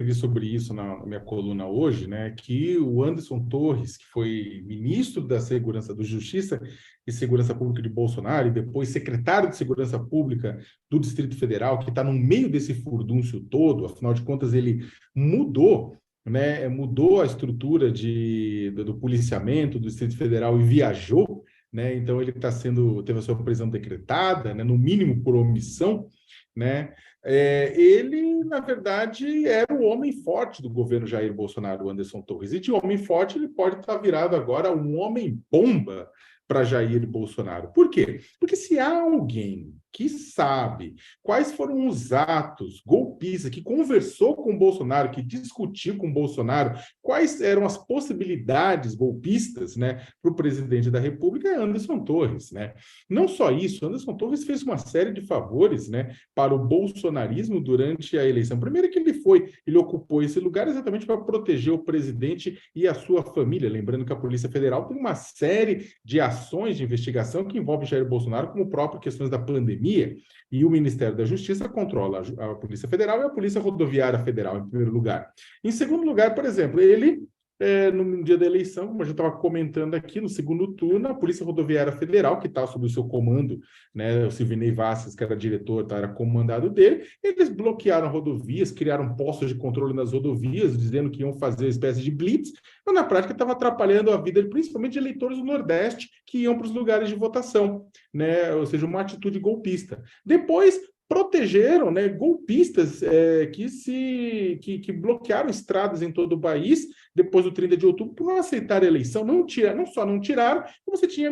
escrevi sobre isso na minha coluna hoje, né, que o Anderson Torres, que foi ministro da Segurança do Justiça e Segurança Pública de Bolsonaro, e depois secretário de Segurança Pública do Distrito Federal, que está no meio desse furdúncio todo, afinal de contas, ele mudou, né, mudou a estrutura do policiamento do Distrito Federal e viajou, né, então ele teve a sua prisão decretada, né, no mínimo por omissão, né, ele, na verdade, era o homem forte do governo Jair Bolsonaro, o Anderson Torres. E de homem forte, ele pode estar virado agora um homem-bomba para Jair Bolsonaro. Por quê? Porque se há alguém que sabe quais foram os atos golpistas, que conversou com o Bolsonaro, que discutiu com o Bolsonaro, quais eram as possibilidades golpistas, né, para o presidente da República, é Anderson Torres, né? Não só isso, Anderson Torres fez uma série de favores, né, para o bolsonarismo durante a eleição. Primeiro que ele ocupou esse lugar exatamente para proteger o presidente e a sua família. Lembrando que a Polícia Federal tem uma série de ações de investigação que envolvem Jair Bolsonaro, como próprio questões da pandemia, e o Ministério da Justiça controla a Polícia Federal e a Polícia Rodoviária Federal, em primeiro lugar. Em segundo lugar, por exemplo, ele no dia da eleição, como a gente estava comentando aqui, no segundo turno, a Polícia Rodoviária Federal, que está sob o seu comando, né, o Silvinei Vasquez, que era diretor, era comandado dele, eles bloquearam rodovias, criaram postos de controle nas rodovias, dizendo que iam fazer uma espécie de blitz, mas na prática estava atrapalhando a vida, principalmente de eleitores do Nordeste, que iam para os lugares de votação, né, ou seja, uma atitude golpista. Depois, protegeram, né, golpistas que bloquearam estradas em todo o país depois do 30 de outubro por não aceitar a eleição. Não só não tiraram, como você tinha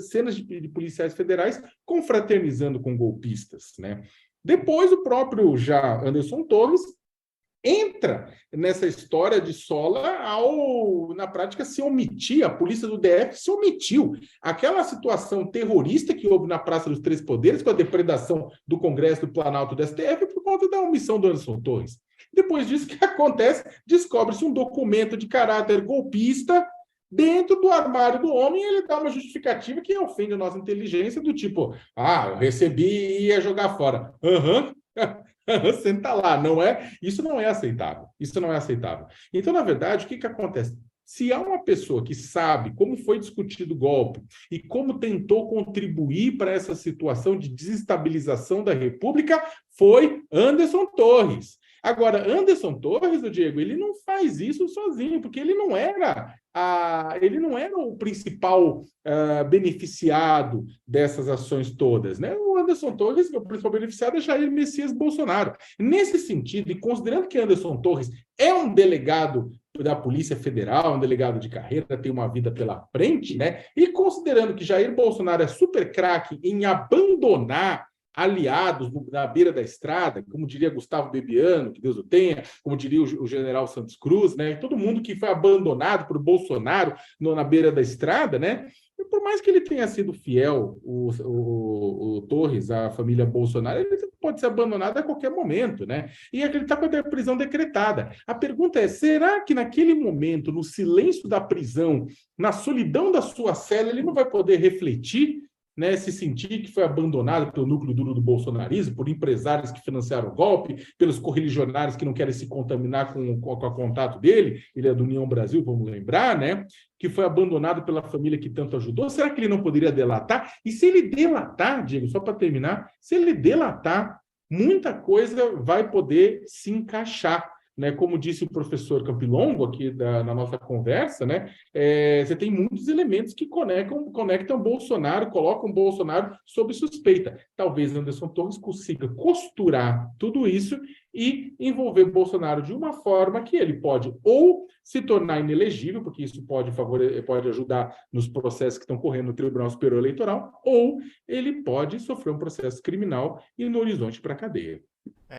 cenas de policiais federais confraternizando com golpistas, né? Depois o próprio já Anderson Torres entra nessa história de sola ao, na prática, se omitir, a polícia do DF se omitiu. Aquela situação terrorista que houve na Praça dos Três Poderes, com a depredação do Congresso do Planalto do STF, por conta da omissão do Anderson Torres. Depois disso, o que acontece? Descobre-se um documento de caráter golpista dentro do armário do homem, e ele dá uma justificativa que ofende a nossa inteligência, do tipo, eu recebi e ia jogar fora. Aham. Senta lá, não é? Isso não é aceitável. Isso não é aceitável. Então, na verdade, o que acontece? Se há uma pessoa que sabe como foi discutido o golpe e como tentou contribuir para essa situação de desestabilização da República, foi Anderson Torres. Agora, Anderson Torres, Diego, ele não faz isso sozinho, porque ele não era o principal beneficiado dessas ações todas, né? O Anderson Torres, o principal beneficiado é Jair Messias Bolsonaro. Nesse sentido, e considerando que Anderson Torres é um delegado da Polícia Federal, um delegado de carreira, tem uma vida pela frente, né? E considerando que Jair Bolsonaro é super craque em abandonar aliados na beira da estrada, como diria Gustavo Bebiano, que Deus o tenha, como diria o general Santos Cruz, né? Todo mundo que foi abandonado por Bolsonaro na beira da estrada, né? E por mais que ele tenha sido fiel, o Torres, à família Bolsonaro, ele pode ser abandonado a qualquer momento, né? E ele está com a prisão decretada. A pergunta é, será que naquele momento, no silêncio da prisão, na solidão da sua cela, ele não vai poder refletir, né, se sentir que foi abandonado pelo núcleo duro do bolsonarismo, por empresários que financiaram o golpe, pelos correligionários que não querem se contaminar com o contato dele, ele é do União Brasil, vamos lembrar, né, que foi abandonado pela família que tanto ajudou. Será que ele não poderia delatar? E se ele delatar, Diego, só para terminar, se ele delatar, muita coisa vai poder se encaixar, né? Como disse o professor Campilongo aqui na nossa conversa, né? Você tem muitos elementos que conectam Bolsonaro, colocam Bolsonaro sob suspeita. Talvez Anderson Torres consiga costurar tudo isso e envolver Bolsonaro de uma forma que ele pode ou se tornar inelegível, porque isso pode ajudar nos processos que estão correndo no Tribunal Superior Eleitoral, ou ele pode sofrer um processo criminal e no horizonte para a cadeia.